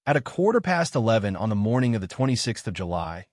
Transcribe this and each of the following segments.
At 11:15 on the morning of the 26th of July,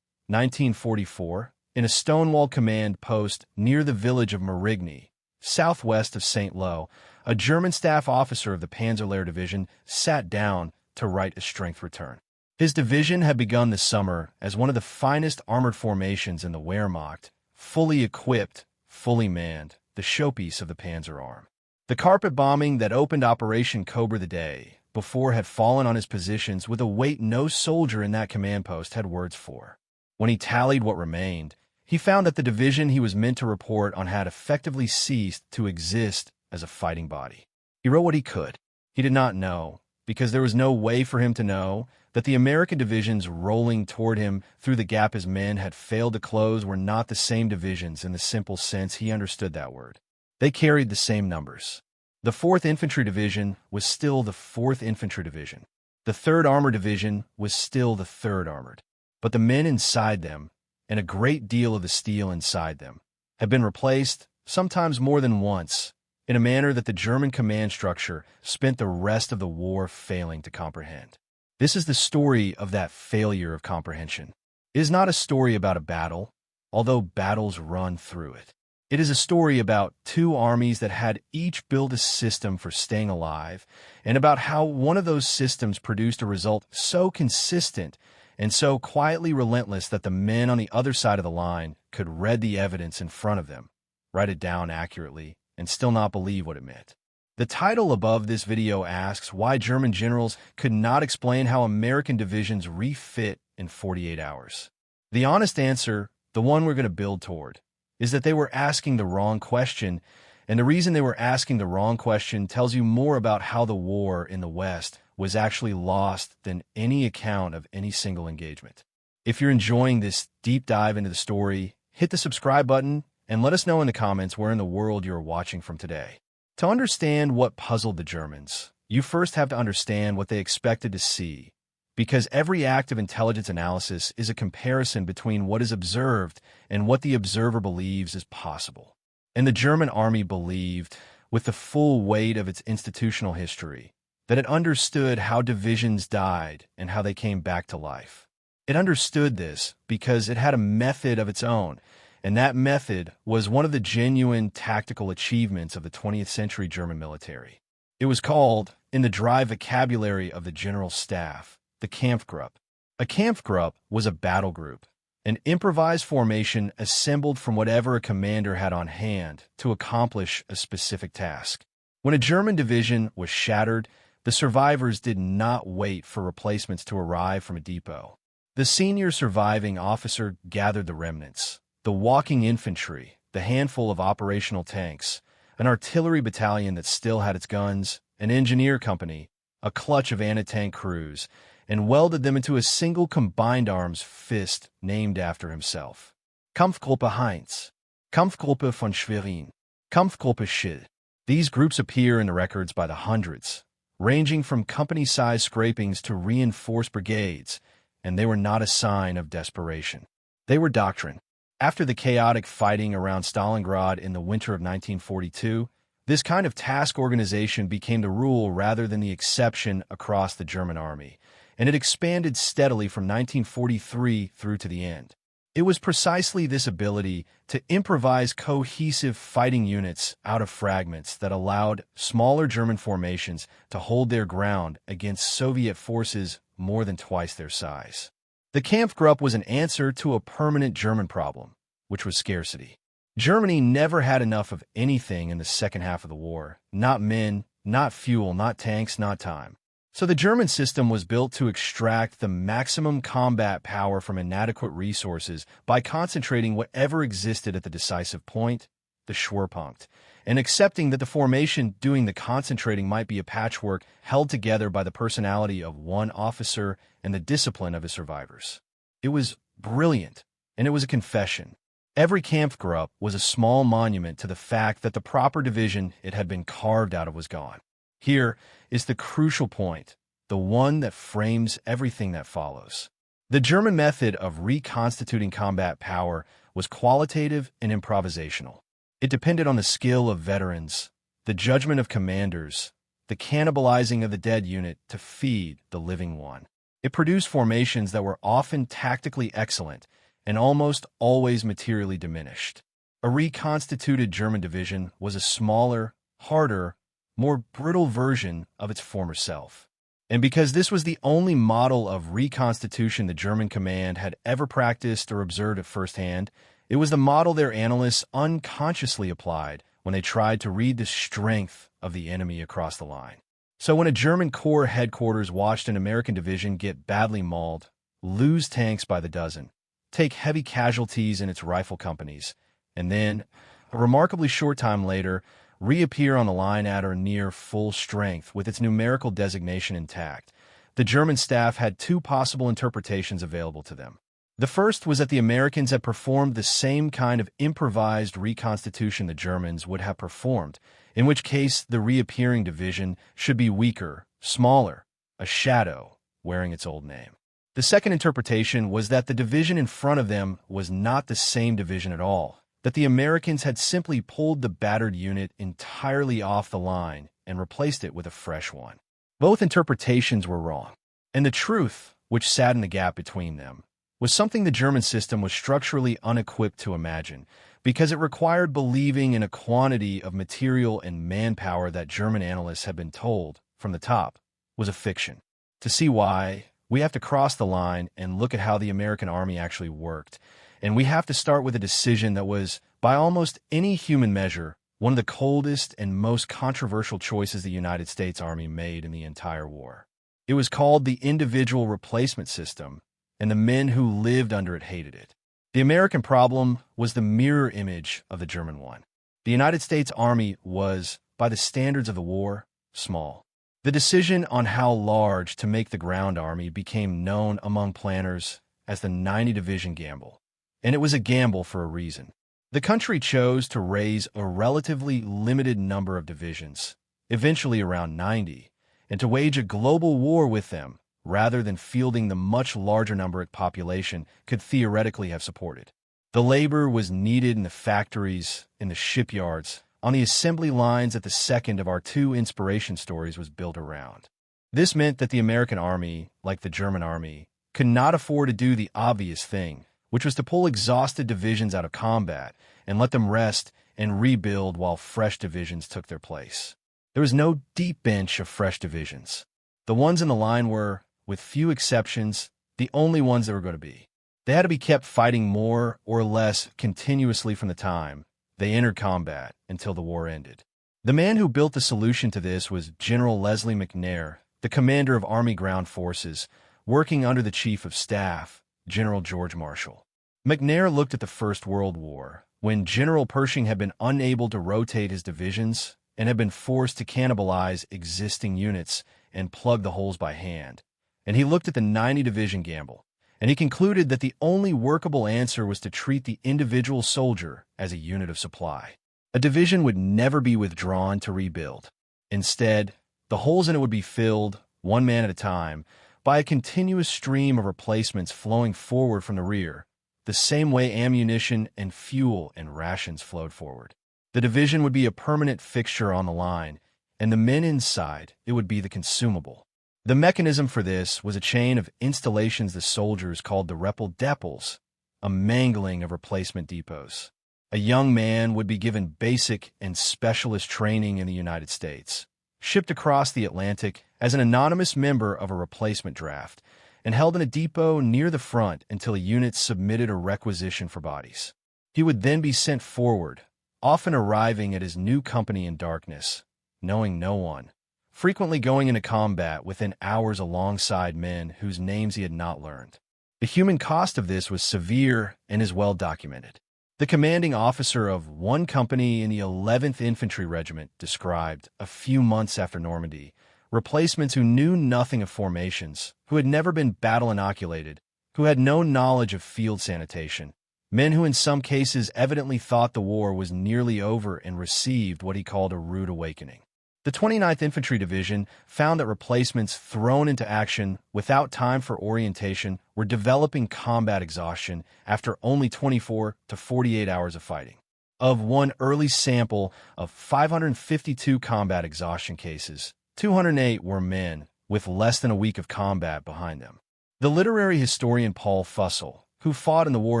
1944, in a stone-walled command post near the village of Marigny, southwest of St. Lo, a German staff officer of the Panzerlehr Division sat down to write a strength return. His division had begun this summer as one of the finest armored formations in the Wehrmacht, fully equipped, fully manned, the showpiece of the Panzer Arm. The carpet bombing that opened Operation Cobra the day before had fallen on his positions with a weight no soldier in that command post had words for. When he tallied what remained, he found that the division he was meant to report on had effectively ceased to exist as a fighting body. He wrote what he could. He did not know, because there was no way for him to know, that the American divisions rolling toward him through the gap his men had failed to close were not the same divisions in the simple sense he understood that word. They carried the same numbers. The 4th Infantry Division was still the 4th Infantry Division. The 3rd Armored Division was still the 3rd Armored. But the men inside them, and a great deal of the steel inside them, had been replaced, sometimes more than once, in a manner that the German command structure spent the rest of the war failing to comprehend. This is the story of that failure of comprehension. It is not a story about a battle, although battles run through it. It is a story about two armies that had each built a system for staying alive, and about how one of those systems produced a result so consistent and so quietly relentless that the men on the other side of the line could read the evidence in front of them, write it down accurately, and still not believe what it meant. The title above this video asks why German generals could not explain how American divisions refit in 48 hours. The honest answer, the one we're going to build toward, is that they were asking the wrong question, and the reason they were asking the wrong question tells you more about how the war in the West was actually lost than any account of any single engagement. If you're enjoying this deep dive into the story, hit the subscribe button and let us know in the comments where in the world you're watching from today. To understand what puzzled the Germans, you first have to understand what they expected to see, because every act of intelligence analysis is a comparison between what is observed and what the observer believes is possible. And the German army believed, with the full weight of its institutional history, that it understood how divisions died and how they came back to life. It understood this because it had a method of its own, and that method was one of the genuine tactical achievements of the 20th century German military. It was called, in the dry vocabulary of the General Staff, the Kampfgruppe. A Kampfgruppe was a battle group, an improvised formation assembled from whatever a commander had on hand to accomplish a specific task. When a German division was shattered, the survivors did not wait for replacements to arrive from a depot. The senior surviving officer gathered the remnants, the walking infantry, the handful of operational tanks, an artillery battalion that still had its guns, an engineer company, a clutch of anti-tank crews, and welded them into a single combined arms fist named after himself. Kampfgruppe Heinz, Kampfgruppe von Schwerin, Kampfgruppe Schill. These groups appear in the records by the hundreds, ranging from company-sized scrapings to reinforced brigades, and they were not a sign of desperation. They were doctrine. After the chaotic fighting around Stalingrad in the winter of 1942, this kind of task organization became the rule rather than the exception across the German army, and it expanded steadily from 1943 through to the end. It was precisely this ability to improvise cohesive fighting units out of fragments that allowed smaller German formations to hold their ground against Soviet forces more than twice their size. The Kampfgruppe was an answer to a permanent German problem, which was scarcity. Germany never had enough of anything in the second half of the war. Not men, not fuel, not tanks, not time. So the German system was built to extract the maximum combat power from inadequate resources by concentrating whatever existed at the decisive point, the Schwerpunkt, and accepting that the formation doing the concentrating might be a patchwork held together by the personality of one officer and the discipline of his survivors. It was brilliant, and it was a confession. Every Kampfgruppe was a small monument to the fact that the proper division it had been carved out of was gone. Here is the crucial point, the one that frames everything that follows. The German method of reconstituting combat power was qualitative and improvisational. It depended on the skill of veterans, the judgment of commanders, the cannibalizing of the dead unit to feed the living one. It produced formations that were often tactically excellent and almost always materially diminished. A reconstituted German division was a smaller, harder, more brittle version of its former self. And because this was the only model of reconstitution the German command had ever practiced or observed at first hand, it was the model their analysts unconsciously applied when they tried to read the strength of the enemy across the line. So when a German Corps headquarters watched an American division get badly mauled, lose tanks by the dozen, take heavy casualties in its rifle companies, and then, a remarkably short time later, reappear on the line at or near full strength with its numerical designation intact, the German staff had two possible interpretations available to them. The first was that the Americans had performed the same kind of improvised reconstitution the Germans would have performed, in which case the reappearing division should be weaker, smaller, a shadow wearing its old name. The second interpretation was that the division in front of them was not the same division at all, that the Americans had simply pulled the battered unit entirely off the line and replaced it with a fresh one. Both interpretations were wrong, and the truth, which sat in the gap between them, was something the German system was structurally unequipped to imagine, because it required believing in a quantity of material and manpower that German analysts had been told, from the top, was a fiction. To see why, we have to cross the line and look at how the American army actually worked, and we have to start with a decision that was, by almost any human measure, one of the coldest and most controversial choices the United States Army made in the entire war. It was called the individual replacement system, and the men who lived under it hated it. The American problem was the mirror image of the German one. The United States Army was, by the standards of the war, small. The decision on how large to make the ground army became known among planners as the 90 Division gamble. And it was a gamble for a reason. The country chose to raise a relatively limited number of divisions, eventually around 90, and to wage a global war with them, rather than fielding the much larger number its population could theoretically have supported. The labor was needed in the factories, in the shipyards, on the assembly lines that the second of our two inspiration stories was built around. This meant that the American army, like the German army, could not afford to do the obvious thing, which was to pull exhausted divisions out of combat and let them rest and rebuild while fresh divisions took their place. There was no deep bench of fresh divisions. The ones in the line were, with few exceptions, the only ones there were going to be. They had to be kept fighting more or less continuously from the time they entered combat until the war ended. The man who built the solution to this was General Leslie McNair, the commander of Army Ground Forces, working under the Chief of Staff, General George Marshall. McNair looked at the First World War, when General Pershing had been unable to rotate his divisions and had been forced to cannibalize existing units and plug the holes by hand. And he looked at the 90 Division gamble, and he concluded that the only workable answer was to treat the individual soldier as a unit of supply. A division would never be withdrawn to rebuild. Instead, the holes in it would be filled, one man at a time, by a continuous stream of replacements flowing forward from the rear, the same way ammunition and fuel and rations flowed forward. The division would be a permanent fixture on the line, and the men inside it would be the consumable. The mechanism for this was a chain of installations the soldiers called the Repel-Deppels, a mangling of replacement depots. A young man would be given basic and specialist training in the United States, shipped across the Atlantic as an anonymous member of a replacement draft, and held in a depot near the front until a unit submitted a requisition for bodies. He would then be sent forward, often arriving at his new company in darkness, knowing no one, frequently going into combat within hours alongside men whose names he had not learned. The human cost of this was severe and is well documented. The commanding officer of one company in the 11th Infantry Regiment described, a few months after Normandy, replacements who knew nothing of formations, who had never been battle inoculated, who had no knowledge of field sanitation, men who in some cases evidently thought the war was nearly over and received what he called a rude awakening. The 29th Infantry Division found that replacements thrown into action without time for orientation were developing combat exhaustion after only 24 to 48 hours of fighting. Of one early sample of 552 combat exhaustion cases, 208 were men with less than a week of combat behind them. The literary historian Paul Fussell, who fought in the war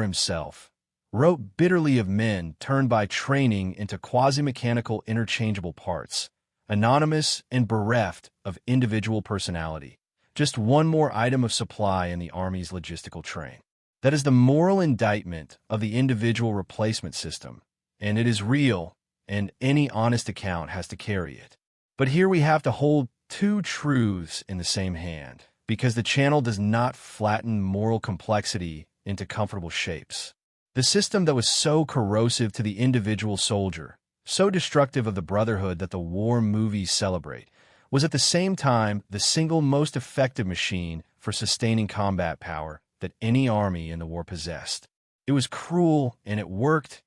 himself, wrote bitterly of men turned by training into quasi-mechanical interchangeable parts, anonymous and bereft of individual personality, just one more item of supply in the Army's logistical train. That is the moral indictment of the individual replacement system, and it is real, and any honest account has to carry it. But here we have to hold two truths in the same hand, because the channel does not flatten moral complexity into comfortable shapes. The system that was so corrosive to the individual soldier, so destructive of the brotherhood that the war movies celebrate, was at the same time the single most effective machine for sustaining combat power that any army in the war possessed. It was cruel, and it worked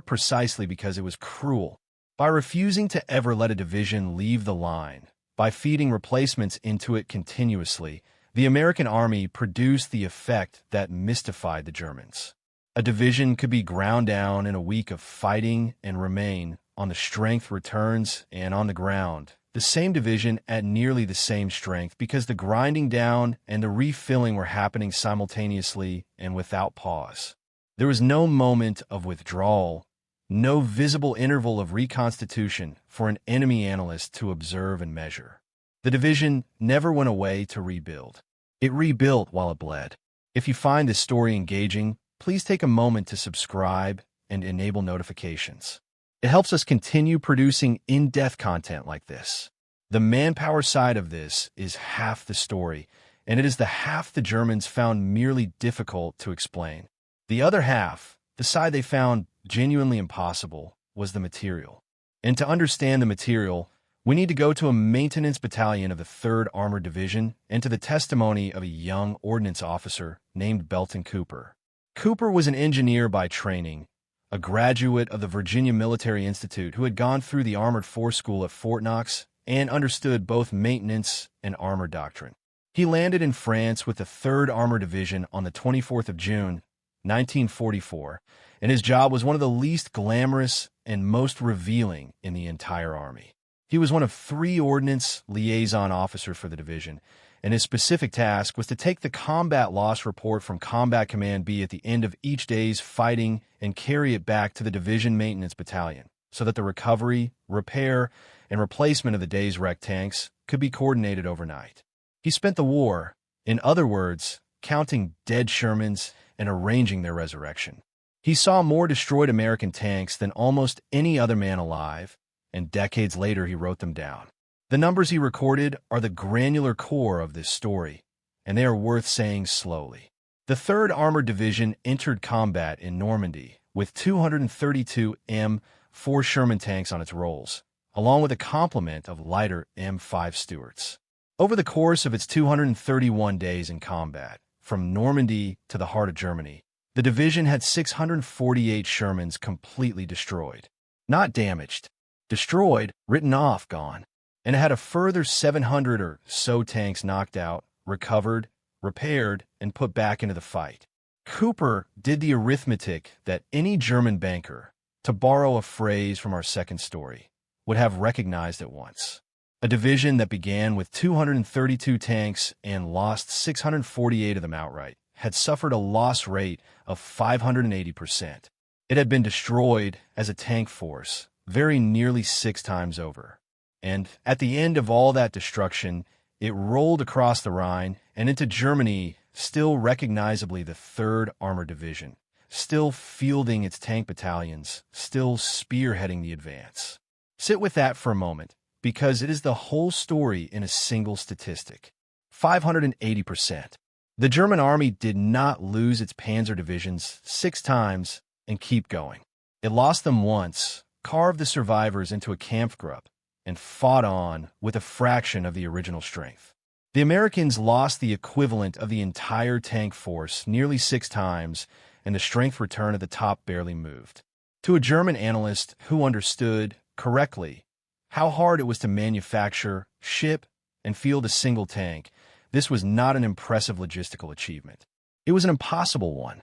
precisely because it was cruel. By refusing to ever let a division leave the line, by feeding replacements into it continuously, the American Army produced the effect that mystified the Germans. A division could be ground down in a week of fighting and remain, on the strength returns and on the ground, the same division at nearly the same strength because the grinding down and the refilling were happening simultaneously and without pause. There was no moment of withdrawal, no visible interval of reconstitution for an enemy analyst to observe and measure. The division never went away to rebuild. It rebuilt while it bled. If you find this story engaging, please take a moment to subscribe and enable notifications. It helps us continue producing in-depth content like this. The manpower side of this is half the story, and it is the half the Germans found merely difficult to explain. The other half, the side they found genuinely impossible, was the material. And to understand the material, we need to go to a maintenance battalion of the 3rd Armored Division and to the testimony of a young ordnance officer named Belton Cooper. Cooper was an engineer by training, a graduate of the Virginia Military Institute who had gone through the Armored Force School at Fort Knox and understood both maintenance and armor doctrine. He landed in France with the 3rd Armored Division on the 24th of June, 1944, and his job was one of the least glamorous and most revealing in the entire Army. He was one of 3 ordnance liaison officers for the division, and his specific task was to take the combat loss report from Combat Command B at the end of each day's fighting and carry it back to the division maintenance battalion so that the recovery, repair, and replacement of the day's wrecked tanks could be coordinated overnight. He spent the war, in other words, counting dead Shermans and arranging their resurrection. He saw more destroyed American tanks than almost any other man alive, and decades later he wrote them down. The numbers he recorded are the granular core of this story, and they are worth saying slowly. The 3rd Armored Division entered combat in Normandy with 232 M4 Sherman tanks on its rolls, along with a complement of lighter M5 Stuarts. Over the course of its 231 days in combat, from Normandy to the heart of Germany, the division had 648 Shermans completely destroyed. Not damaged. Destroyed, written off, gone. And it had a further 700 or so tanks knocked out, recovered, repaired, and put back into the fight. Cooper did the arithmetic that any German banker, to borrow a phrase from our second story, would have recognized at once. A division that began with 232 tanks and lost 648 of them outright had suffered a loss rate of 580%. It had been destroyed as a tank force very nearly 6 times over. And at the end of all that destruction, it rolled across the Rhine and into Germany, still recognizably the 3rd Armored Division, still fielding its tank battalions, still spearheading the advance. Sit with that for a moment, because it is the whole story in a single statistic. 580%. The German army did not lose its panzer divisions 6 times and keep going. It lost them once, carved the survivors into a Kampfgruppe, and fought on with a fraction of the original strength. The Americans lost the equivalent of the entire tank force nearly 6 times, and the strength return at the top barely moved. To a German analyst who understood, correctly, how hard it was to manufacture, ship, and field a single tank, this was not an impressive logistical achievement. It was an impossible one.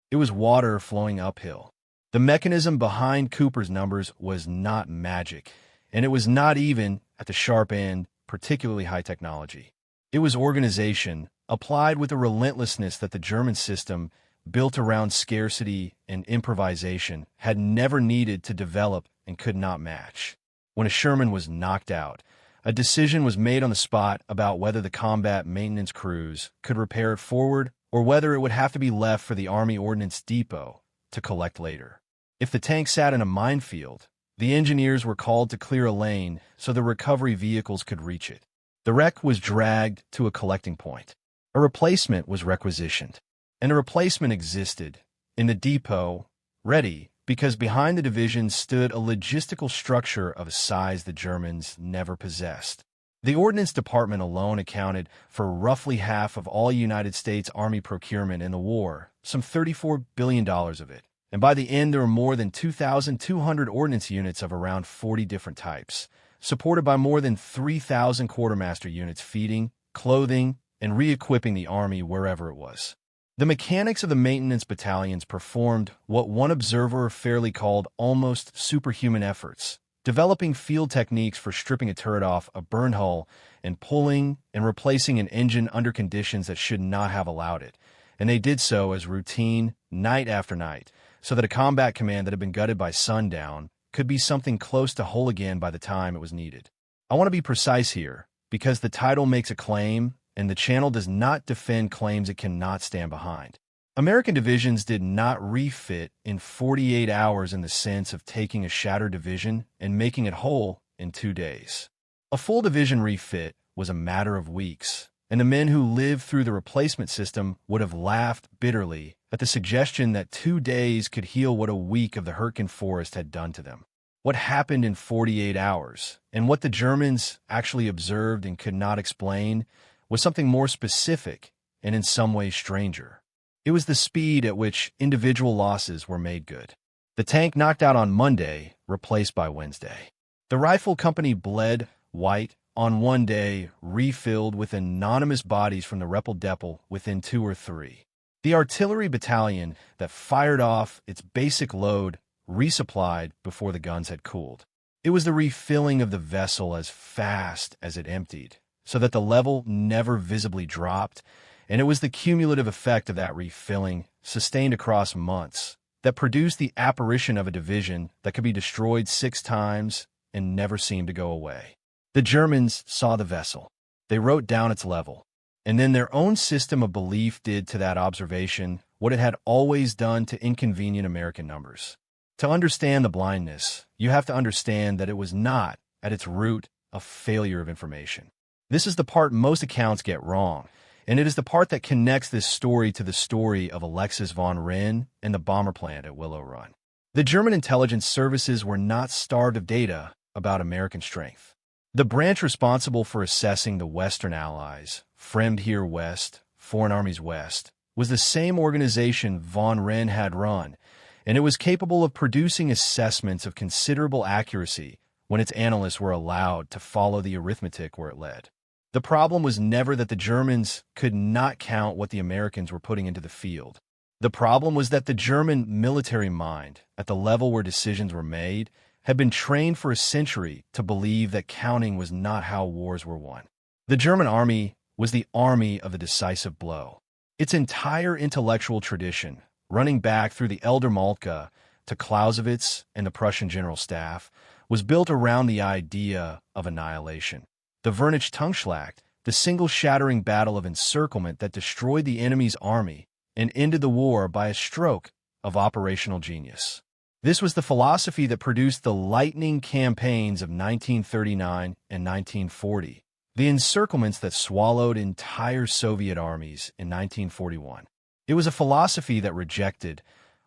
It was water flowing uphill. The mechanism behind Cooper's numbers was not magic, and it was not even, at the sharp end, particularly high technology. It was organization, applied with a relentlessness that the German system, built around scarcity and improvisation, had never needed to develop and could not match. When a Sherman was knocked out, a decision was made on the spot about whether the combat maintenance crews could repair it forward or whether it would have to be left for the Army Ordnance Depot to collect later. If the tank sat in a minefield, the engineers were called to clear a lane so the recovery vehicles could reach it. The wreck was dragged to a collecting point. A replacement was requisitioned, and a replacement existed in the depot, ready, because behind the division stood a logistical structure of a size the Germans never possessed. The Ordnance Department alone accounted for roughly half of all United States Army procurement in the war, some $34 billion of it. And by the end, there were more than 2,200 ordnance units of around 40 different types, supported by more than 3,000 quartermaster units feeding, clothing, and re-equipping the Army wherever it was. The mechanics of the maintenance battalions performed what one observer fairly called almost superhuman efforts, developing field techniques for stripping a turret off a burned hull and pulling and replacing an engine under conditions that should not have allowed it. And they did so as routine, night after night, so that a combat command that had been gutted by sundown could be something close to whole again by the time it was needed. I want to be precise here, because the title makes a claim, and the channel does not defend claims it cannot stand behind. American divisions did not refit in 48 hours in the sense of taking a shattered division and making it whole in 2 days. A full division refit was a matter of weeks, and the men who lived through the replacement system would have laughed bitterly at the suggestion that 2 days could heal what a week of the Hurtgen Forest had done to them. What happened in 48 hours, and what the Germans actually observed and could not explain, was something more specific and in some ways stranger. It was the speed at which individual losses were made good. The tank knocked out on Monday, replaced by Wednesday. The rifle company bled white on one day, refilled with anonymous bodies from the Repel-Deppel within 2 or 3. The artillery battalion that fired off its basic load resupplied before the guns had cooled. It was the refilling of the vessel as fast as it emptied, so that the level never visibly dropped, and it was the cumulative effect of that refilling, sustained across months, that produced the apparition of a division that could be destroyed 6 times and never seemed to go away. The Germans saw the vessel. They wrote down its level, and then their own system of belief did to that observation what it had always done to inconvenient American numbers. To understand the blindness, you have to understand that it was not, at its root, a failure of information. This is the part most accounts get wrong, and it is the part that connects this story to the story of Alexis von Rhyn and the bomber plant at Willow Run. The German intelligence services were not starved of data about American strength. The branch responsible for assessing the Western Allies, Fremdheer West, Foreign Armies West, was the same organization von Rhyn had run, and it was capable of producing assessments of considerable accuracy when its analysts were allowed to follow the arithmetic where it led. The problem was never that the Germans could not count what the Americans were putting into the field. The problem was that the German military mind, at the level where decisions were made, had been trained for a century to believe that counting was not how wars were won. The German army was the army of the decisive blow. Its entire intellectual tradition, running back through the elder Moltke to Clausewitz and the Prussian General Staff, was built around the idea of annihilation. The Vernichtungschlacht, the single shattering battle of encirclement that destroyed the enemy's army and ended the war by a stroke of operational genius. This was the philosophy that produced the lightning campaigns of 1939 and 1940, the encirclements that swallowed entire Soviet armies in 1941. It was a philosophy that rejected,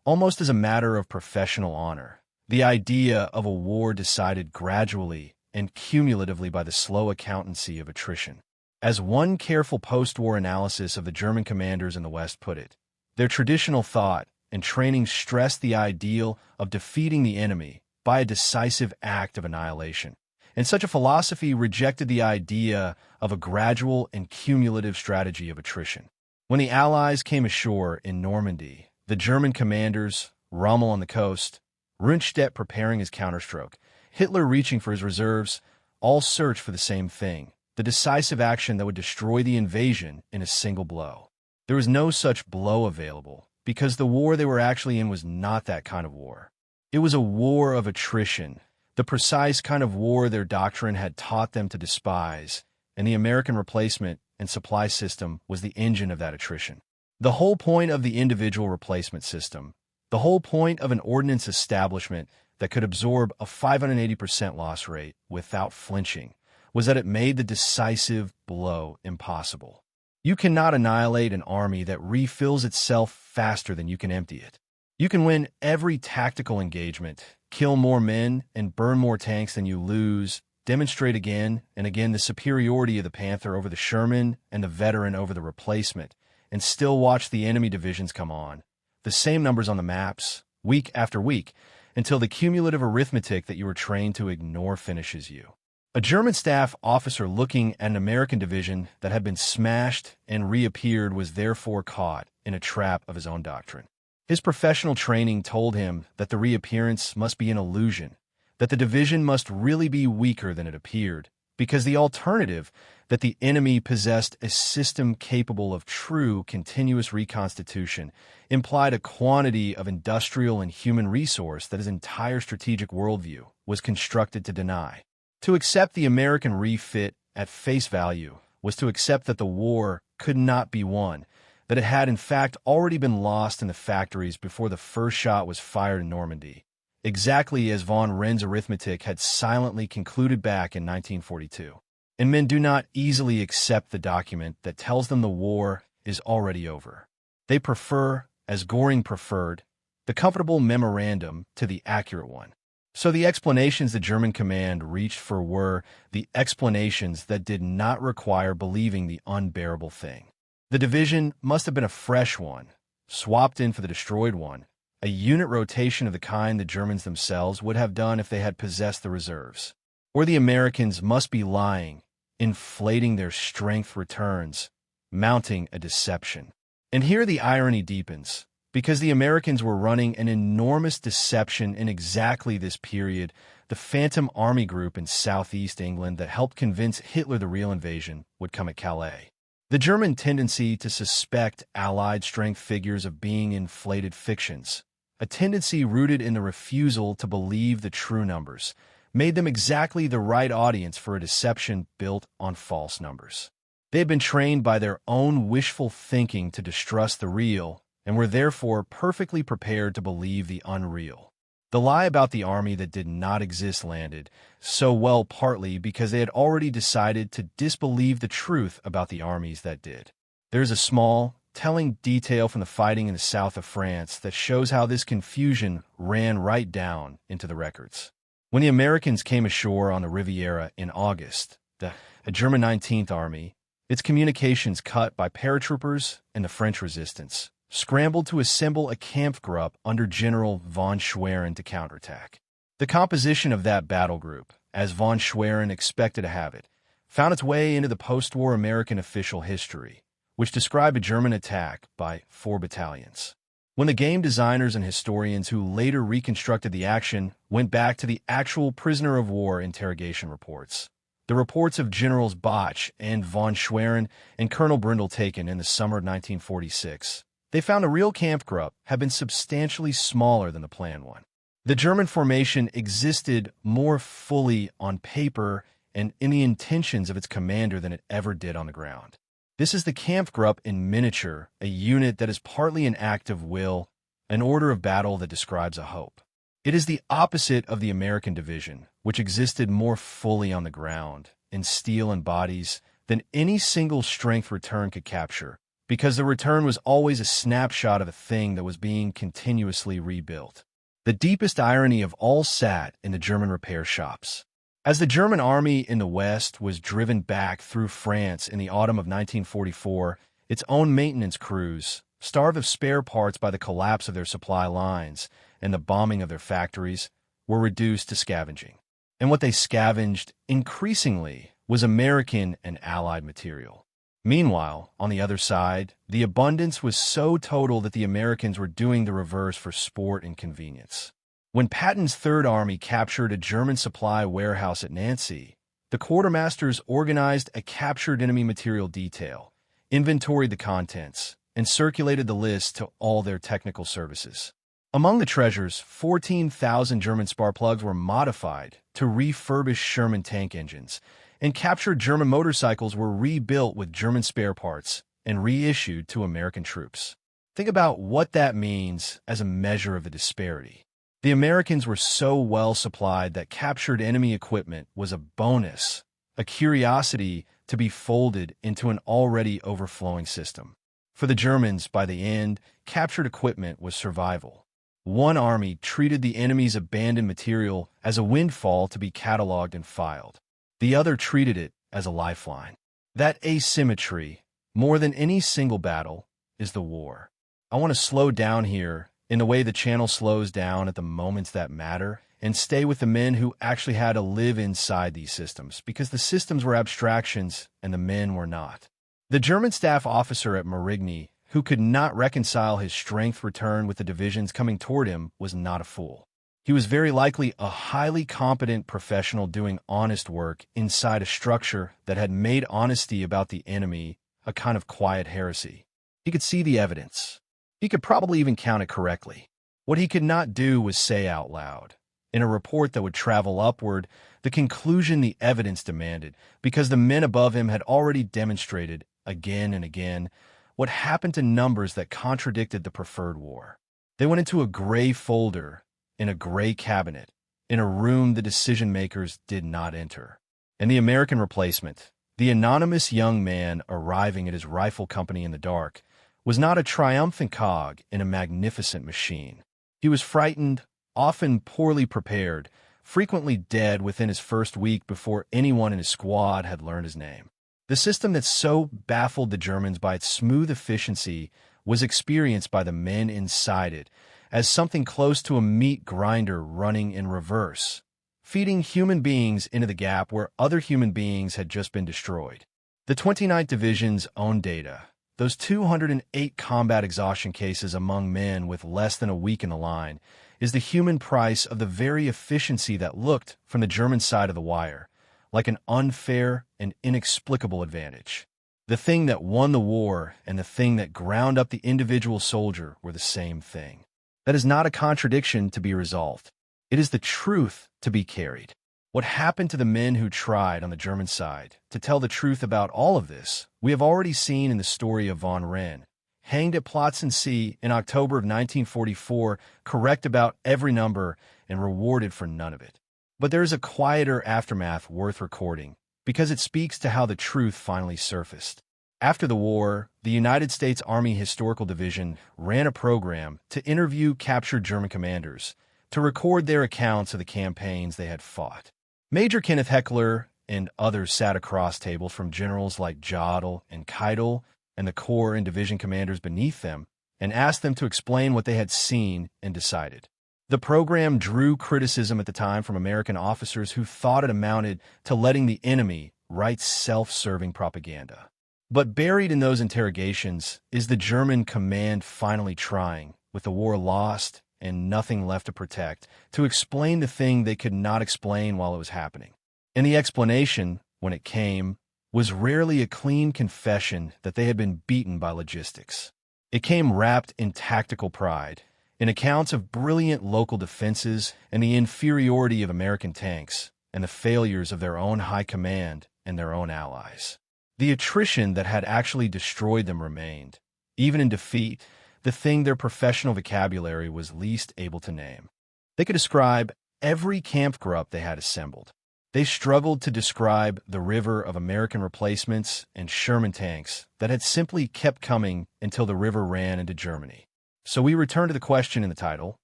almost as a matter of professional honor, the idea of a war decided gradually and cumulatively by the slow accountancy of attrition. As one careful post-war analysis of the German commanders in the West put it, their traditional thought and training stressed the ideal of defeating the enemy by a decisive act of annihilation. And such a philosophy rejected the idea of a gradual and cumulative strategy of attrition. When the Allies came ashore in Normandy, the German commanders, Rommel on the coast, Rundstedt preparing his counterstroke, Hitler reaching for his reserves, all searched for the same thing, the decisive action that would destroy the invasion in a single blow. There was no such blow available, because the war they were actually in was not that kind of war. It was a war of attrition, the precise kind of war their doctrine had taught them to despise, and the American replacement and supply system was the engine of that attrition. The whole point of the individual replacement system, the whole point of an ordnance establishment that could absorb a 580% loss rate without flinching, was that it made the decisive blow impossible. You cannot annihilate an army that refills itself faster than you can empty it. You can win every tactical engagement, kill more men, and burn more tanks than you lose, demonstrate again and again the superiority of the Panther over the Sherman and the veteran over the replacement, and still watch the enemy divisions come on, the same numbers on the maps, week after week, until the cumulative arithmetic that you were trained to ignore finishes you. A German staff officer looking at an American division that had been smashed and reappeared was therefore caught in a trap of his own doctrine. His professional training told him that the reappearance must be an illusion, that the division must really be weaker than it appeared, because the alternative, that the enemy possessed a system capable of true continuous reconstitution, implied a quantity of industrial and human resource that his entire strategic worldview was constructed to deny. To accept the American refit at face value was to accept that the war could not be won, that it had in fact already been lost in the factories before the first shot was fired in Normandy, exactly as von Wren's arithmetic had silently concluded back in 1942. And men do not easily accept the document that tells them the war is already over. They prefer, as Göring preferred, the comfortable memorandum to the accurate one. So the explanations the German command reached for were the explanations that did not require believing the unbearable thing. The division must have been a fresh one, swapped in for the destroyed one, a unit rotation of the kind the Germans themselves would have done if they had possessed the reserves. Or the Americans must be lying, inflating their strength returns, mounting a deception. And here the irony deepens, because the Americans were running an enormous deception in exactly this period, the Phantom Army Group in southeast England that helped convince Hitler the real invasion would come at Calais. The German tendency to suspect Allied strength figures of being inflated fictions, a tendency rooted in the refusal to believe the true numbers, made them exactly the right audience for a deception built on false numbers. They had been trained by their own wishful thinking to distrust the real, and were therefore perfectly prepared to believe the unreal. The lie about the army that did not exist landed so well partly because they had already decided to disbelieve the truth about the armies that did. There is a small, telling detail from the fighting in the south of France that shows how this confusion ran right down into the records. When the Americans came ashore on the Riviera in August, a German 19th Army, its communications cut by paratroopers and the French resistance, scrambled to assemble a Kampfgruppe under General von Schwerin to counterattack. The composition of that battle group, as von Schwerin expected to have it, found its way into the post-war American official history, which described a German attack by 4 battalions. When the game designers and historians who later reconstructed the action went back to the actual prisoner of war interrogation reports, the reports of Generals Botch and von Schwerin and Colonel Brindle taken in the summer of 1946, they found the real Kampfgruppe had been substantially smaller than the planned one. The German formation existed more fully on paper and in the intentions of its commander than it ever did on the ground. This is the Kampfgruppe in miniature, a unit that is partly an act of will, an order of battle that describes a hope. It is the opposite of the American division, which existed more fully on the ground, in steel and bodies, than any single strength return could capture, because the return was always a snapshot of a thing that was being continuously rebuilt. The deepest irony of all sat in the German repair shops. As the German army in the West was driven back through France in the autumn of 1944, its own maintenance crews, starved of spare parts by the collapse of their supply lines and the bombing of their factories, were reduced to scavenging. And what they scavenged, increasingly, was American and Allied material. Meanwhile, on the other side, the abundance was so total that the Americans were doing the reverse for sport and convenience. When Patton's Third Army captured a German supply warehouse at Nancy, The quartermasters organized a captured enemy material detail, inventoried the contents, and circulated the list to all their technical services. Among the treasures, 14,000 German spark-plugs were modified to refurbish Sherman tank engines, and captured German motorcycles were rebuilt with German spare parts and reissued to American troops. Think about what that means as a measure of the disparity. The Americans were so well supplied that captured enemy equipment was a bonus, a curiosity to be folded into an already overflowing system. For the Germans, by the end, captured equipment was survival. One army treated the enemy's abandoned material as a windfall to be cataloged and filed. The other treated it as a lifeline. That asymmetry, more than any single battle, is the war. I want to slow down here in the way the channel slows down at the moments that matter and stay with the men who actually had to live inside these systems, because the systems were abstractions and the men were not. The German staff officer at Marigny, who could not reconcile his strength return with the divisions coming toward him, was not a fool. He was very likely a highly competent professional doing honest work inside a structure that had made honesty about the enemy a kind of quiet heresy. He could see the evidence. He could probably even count it correctly. What he could not do was say out loud, in a report that would travel upward, the conclusion the evidence demanded, because the men above him had already demonstrated, again and again, what happened to numbers that contradicted the preferred war. They went into a gray folder, in a gray cabinet, in a room the decision-makers did not enter. And the American replacement, the anonymous young man arriving at his rifle company in the dark, was not a triumphant cog in a magnificent machine. He was frightened, often poorly prepared, frequently dead within his first week before anyone in his squad had learned his name. The system that so baffled the Germans by its smooth efficiency was experienced by the men inside it as something close to a meat grinder running in reverse, feeding human beings into the gap where other human beings had just been destroyed. The 29th Division's own data, those 208 combat exhaustion cases among men with less than a week in the line, is the human price of the very efficiency that looked, from the German side of the wire, like an unfair and inexplicable advantage. The thing that won the war and the thing that ground up the individual soldier were the same thing. That is not a contradiction to be resolved. It is the truth to be carried. What happened to the men who tried on the German side to tell the truth about all of this, we have already seen in the story of von Wren, hanged at Plötzensee in October of 1944, correct about every number and rewarded for none of it. But there is a quieter aftermath worth recording, because it speaks to how the truth finally surfaced. After the war, the United States Army Historical Division ran a program to interview captured German commanders, to record their accounts of the campaigns they had fought. Major Kenneth Heckler and others sat across tables from generals like Jodl and Keitel and the corps and division commanders beneath them, and asked them to explain what they had seen and decided. The program drew criticism at the time from American officers who thought it amounted to letting the enemy write self-serving propaganda. But buried in those interrogations is the German command finally trying, with the war lost and nothing left to protect, to explain the thing they could not explain while it was happening. And the explanation, when it came, was rarely a clean confession that they had been beaten by logistics. It came wrapped in tactical pride, in accounts of brilliant local defenses and the inferiority of American tanks, and the failures of their own high command and their own allies. The attrition that had actually destroyed them remained, even in defeat, the thing their professional vocabulary was least able to name. They could describe every Kampfgruppe they had assembled. They struggled to describe the river of American replacements and Sherman tanks that had simply kept coming until the river ran into Germany. So we return to the question in the title,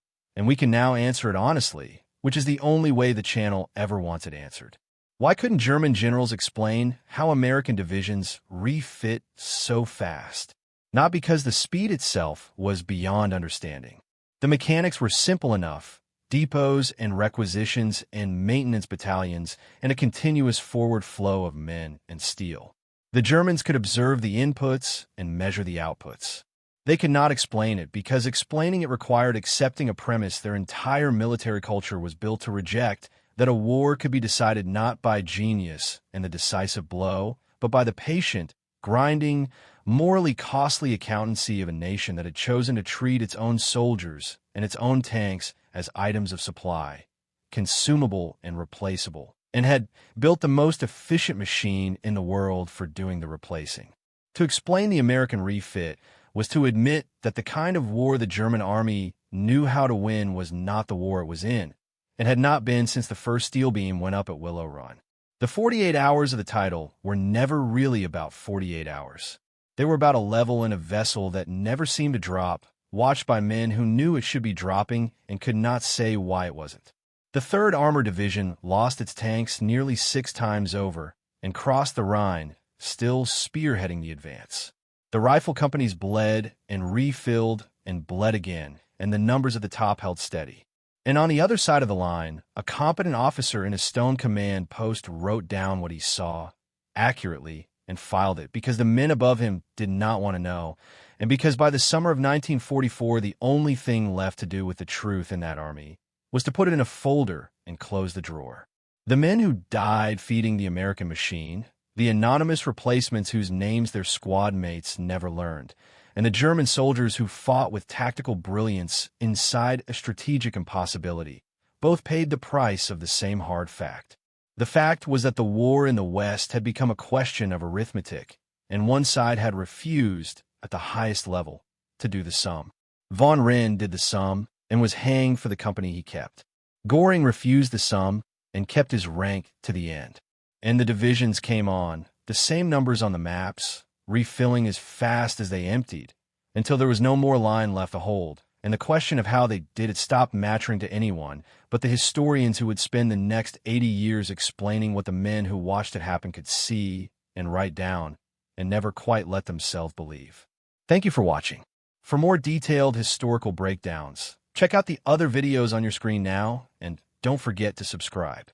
and we can now answer it honestly, which is the only way the channel ever wants it answered. Why couldn't German generals explain how American divisions refit so fast? Not because the speed itself was beyond understanding. The mechanics were simple enough: depots and requisitions and maintenance battalions, and a continuous forward flow of men and steel. The Germans could observe the inputs and measure the outputs. They could not explain it, because explaining it required accepting a premise their entire military culture was built to reject that a war could be decided not by genius and the decisive blow, but by the patient, grinding, morally costly accountancy of a nation that had chosen to treat its own soldiers and its own tanks as items of supply, consumable and replaceable, and had built the most efficient machine in the world for doing the replacing. To explain the American refit was to admit that the kind of war the German army knew how to win was not the war it was in, and had not been since the first steel beam went up at Willow Run. The 48 hours of the title were never really about 48 hours. They were about a level in a vessel that never seemed to drop, watched by men who knew it should be dropping and could not say why it wasn't. The 3rd Armored Division lost its tanks nearly 6 times over and crossed the Rhine, still spearheading the advance. The rifle companies bled and refilled and bled again, and the numbers at the top held steady. And on the other side of the line, a competent officer in a stone command post wrote down what he saw accurately and filed it because the men above him did not want to know, and because by the summer of 1944 the only thing left to do with the truth in that army was to put it in a folder and close the drawer. The men who died feeding the American machine, the anonymous replacements whose names their squad mates never learned, and the German soldiers who fought with tactical brilliance inside a strategic impossibility, both paid the price of the same hard fact. The fact was that the war in the West had become a question of arithmetic, and one side had refused, at the highest level, to do the sum. Von Renne did the sum and was hanged for the company he kept. Göring refused the sum and kept his rank to the end. And the divisions came on, the same numbers on the maps, refilling as fast as they emptied, until there was no more line left to hold, and the question of how they did it stopped mattering to anyone but the historians who would spend the next 80 years explaining what the men who watched it happen could see and write down, and never quite let themselves believe. Thank you for watching. For more detailed historical breakdowns, check out the other videos on your screen now, and don't forget to subscribe.